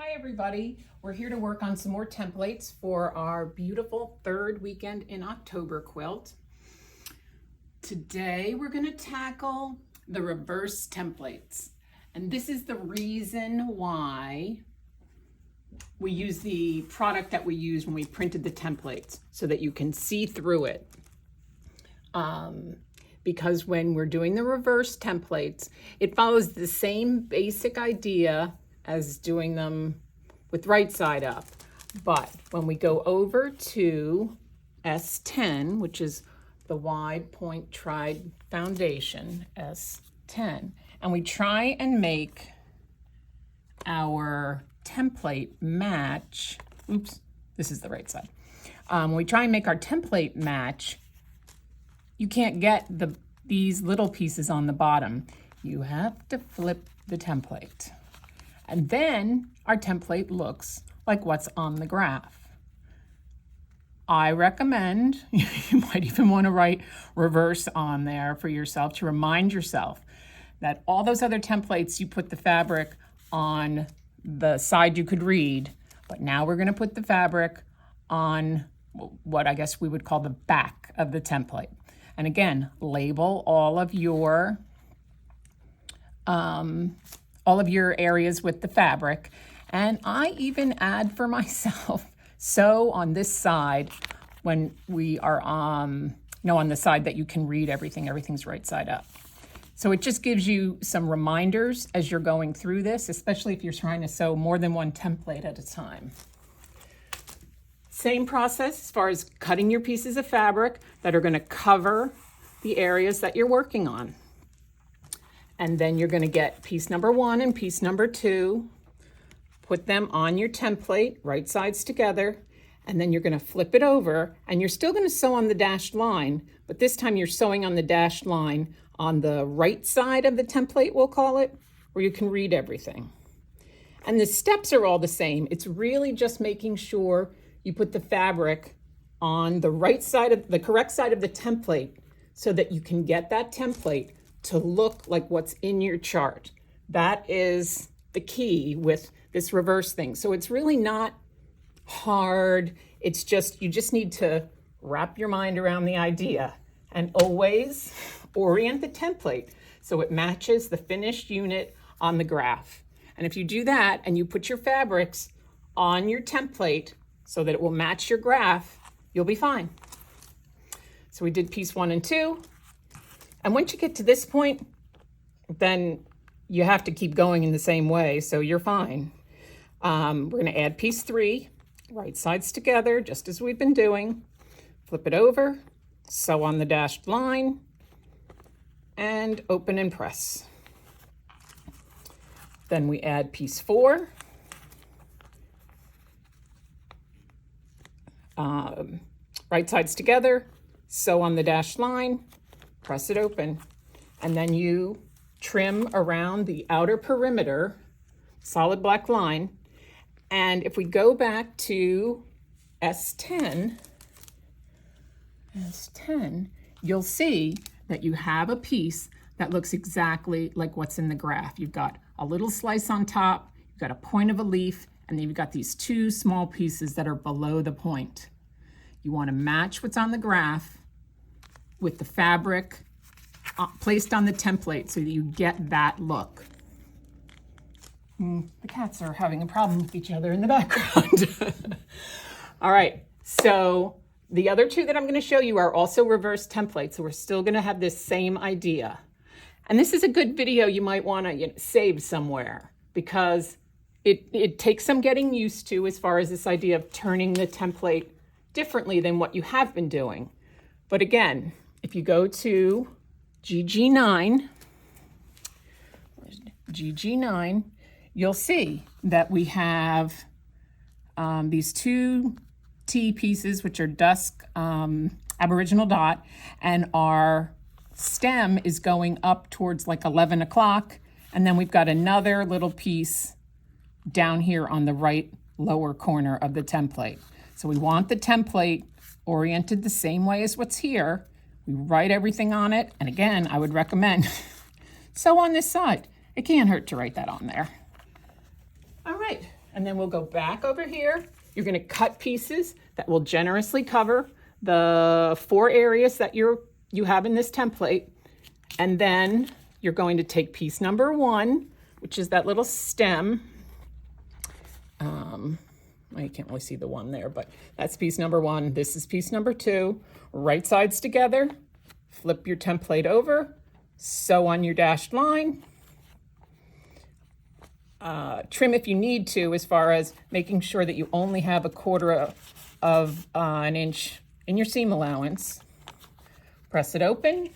Hi everybody, we're here to work on some more templates for our beautiful third weekend in October quilt. Today we're going to tackle the reverse templates, and this is the reason why we use the product that we used when we printed the templates, so that you can see through it. Because when we're doing the reverse templates, it follows the same basic idea as doing them with right side up. But when we go over to S10, which is the wide point tried foundation, S10, and we try and make our template match, oops, this is the right side. When we try and make our template match, you can't get these little pieces on the bottom. You have to flip the template. And then our template looks like what's on the graph. I recommend, you might even want to write reverse on there for yourself to remind yourself that all those other templates, you put the fabric on the side you could read, but now we're going to put the fabric on what I guess we would call the back of the template. And again, label all of your areas with the fabric. And I even add for myself, sew on this side when we are on the side that you can read everything, everything's right side up. So it just gives you some reminders as you're going through this, especially if you're trying to sew more than one template at a time. Same process as far as cutting your pieces of fabric that are going to cover the areas that you're working on. And then you're going to get piece number 1 and piece number 2, put them on your template, right sides together, and then you're going to flip it over, and you're still going to sew on the dashed line, but this time you're sewing on the dashed line on the right side of the template, we'll call it, where you can read everything. And the steps are all the same. It's really just making sure you put the fabric on the right side of the correct side of the template so that you can get that template to look like what's in your chart. That is the key with this reverse thing. So it's really not hard. It's just, you just need to wrap your mind around the idea and always orient the template so it matches the finished unit on the graph. And if you do that and you put your fabrics on your template so that it will match your graph, you'll be fine. So we did piece 1 and 2. And once you get to this point, then you have to keep going in the same way, so you're fine. We're going to add piece 3, right sides together, just as we've been doing. Flip it over, sew on the dashed line, and open and press. Then we add piece 4. Right sides together, sew on the dashed line, press it open, and then you trim around the outer perimeter, solid black line. And if we go back to S10, you'll see that you have a piece that looks exactly like what's in the graph. You've got a little slice on top, you've got a point of a leaf, and then you've got these 2 small pieces that are below the point. You want to match what's on the graph with the fabric placed on the template so that you get that look. The cats are having a problem with each other in the background. All right, so the other 2 that I'm going to show you are also reverse templates, so we're still going to have this same idea. And this is a good video you might want to save somewhere, because it takes some getting used to as far as this idea of turning the template differently than what you have been doing. But again, if you go to GG9, you'll see that we have these 2 T pieces, which are dusk Aboriginal dot, and our stem is going up towards like 11 o'clock. And then we've got another little piece down here on the right lower corner of the template. So we want the template oriented the same way as what's here. We write everything on it. And again, I would recommend sew on this side. It can't hurt to write that on there. All right. And then we'll go back over here. You're going to cut pieces that will generously cover the 4 areas that you have in this template. And then you're going to take piece number 1, which is that little stem. Well, you can't really see the 1 there, but that's piece number 1. This is piece number 2. Right sides together. Flip your template over. Sew on your dashed line. Trim if you need to, as far as making sure that you only have a 1/4 of an inch in your seam allowance. Press it open.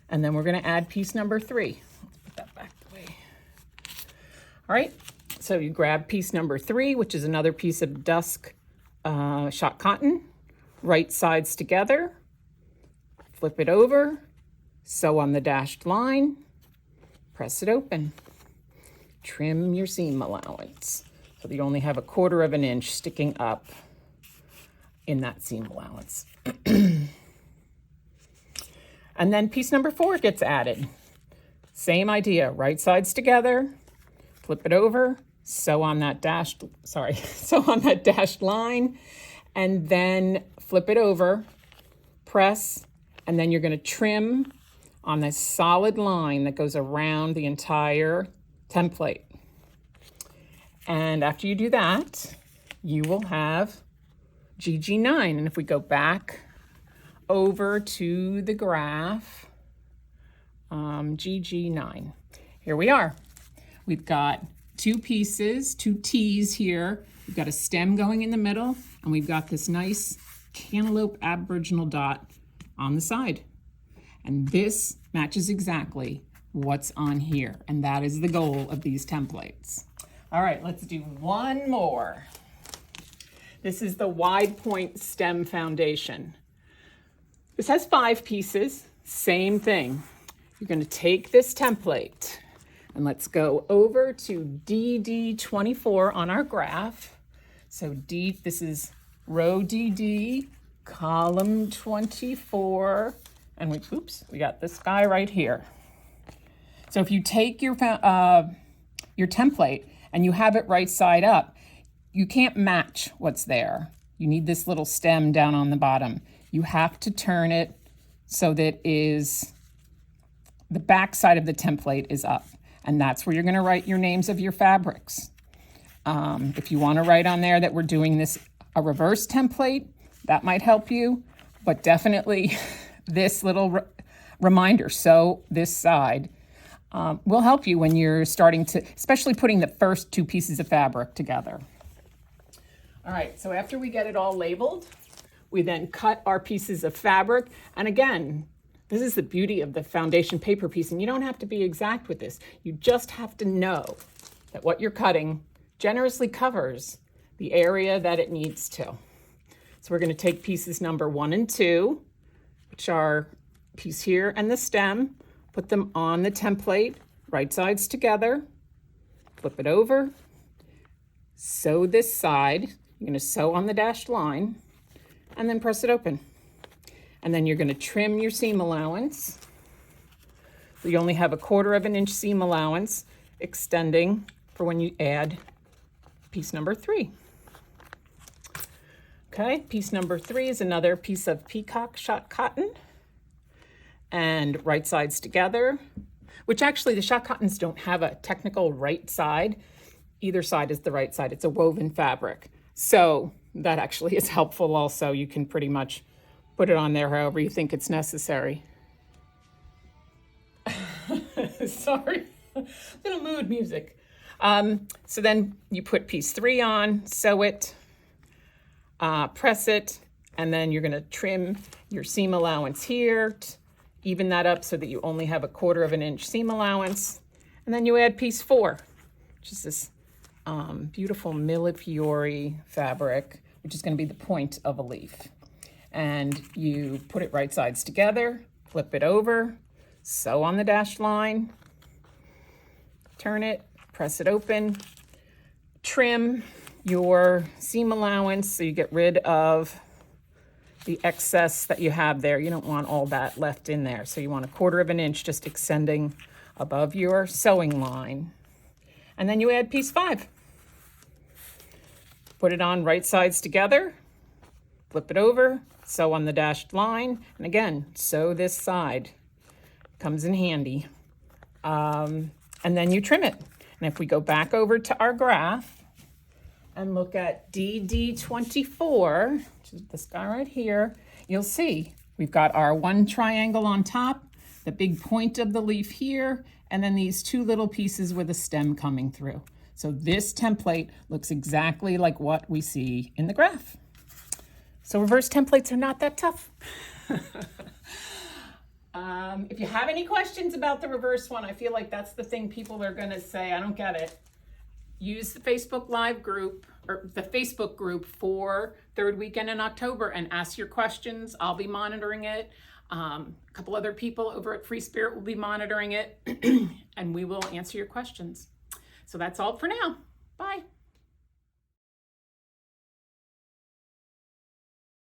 And then we're going to add piece number 3. Let's put that back the way. All right, so you grab piece number 3, which is another piece of dusk shot cotton. Right sides together. Flip it over. Sew on the dashed line. Press it open. Trim your seam allowance so that you only have a 1/4 of an inch sticking up in that seam allowance. And then piece number 4 gets added. Same idea, right sides together, flip it over, sew on that dashed line, and then flip it over, press, and then you're going to trim on this solid line that goes around the entire template. And after you do that, you will have GG9. And if we go back over to the graph, GG9, here we are. We've got 2 pieces, 2 T's here. We've got a stem going in the middle, and we've got this nice cantaloupe aboriginal dot on the side. And this matches exactly what's on here. And that is the goal of these templates. All right, let's do one more. This is the wide point stem foundation. This has 5 pieces, same thing. You're going to take this template and let's go over to DD24 on our graph. So this is row DD, column 24, and we got this guy right here. So if you take your template and you have it right side up, you can't match what's there. You need this little stem down on the bottom. You have to turn it so that the back side of the template is up. And that's where you're going to write your names of your fabrics. If you want to write on there that we're doing a reverse template, that might help you. But definitely this little reminder, sew this side, will help you when you're starting to, especially putting the first 2 pieces of fabric together. All right, so after we get it all labeled, we then cut our pieces of fabric. And again, this is the beauty of the foundation paper piece, and you don't have to be exact with this. You just have to know that what you're cutting generously covers the area that it needs to. So we're going to take pieces number 1 and 2, which are piece here and the stem, put them on the template, right sides together, flip it over, sew this side. You're going to sew on the dashed line, and then press it open. And then you're going to trim your seam allowance. So you only have a 1/4 of an inch seam allowance extending for when you add piece number 3. Okay, piece number 3 is another piece of peacock shot cotton. And right sides together, which actually the shot cottons don't have a technical right side. Either side is the right side. It's a woven fabric. So that actually is helpful also. You can pretty much put it on there however you think it's necessary. Sorry, little mood music. So then you put piece 3 on, sew it, press it, and then you're gonna trim your seam allowance here, even that up so that you only have a 1/4 of an inch seam allowance. And then you add piece 4, which is this beautiful millefiori fabric, which is going to be the point of a leaf. And you put it right sides together, flip it over, sew on the dashed line, turn it, press it open, trim your seam allowance so you get rid of the excess that you have there. You don't want all that left in there. So you want a 1/4 of an inch just extending above your sewing line. And then you add piece 5. Put it on right sides together, flip it over, sew on the dashed line, and again, sew this side. Comes in handy. And then you trim it. And if we go back over to our graph and look at DD24, which is this guy right here, you'll see we've got our one triangle on top, the big point of the leaf here, and then these 2 little pieces with a stem coming through. So this template looks exactly like what we see in the graph. So reverse templates are not that tough. If you have any questions about the reverse one, I feel like that's the thing people are going to say, I don't get it. Use the Facebook Live group or the Facebook group for third weekend in October and ask your questions. I'll be monitoring it. A couple other people over at Free Spirit will be monitoring it and we will answer your questions. So that's all for now. Bye.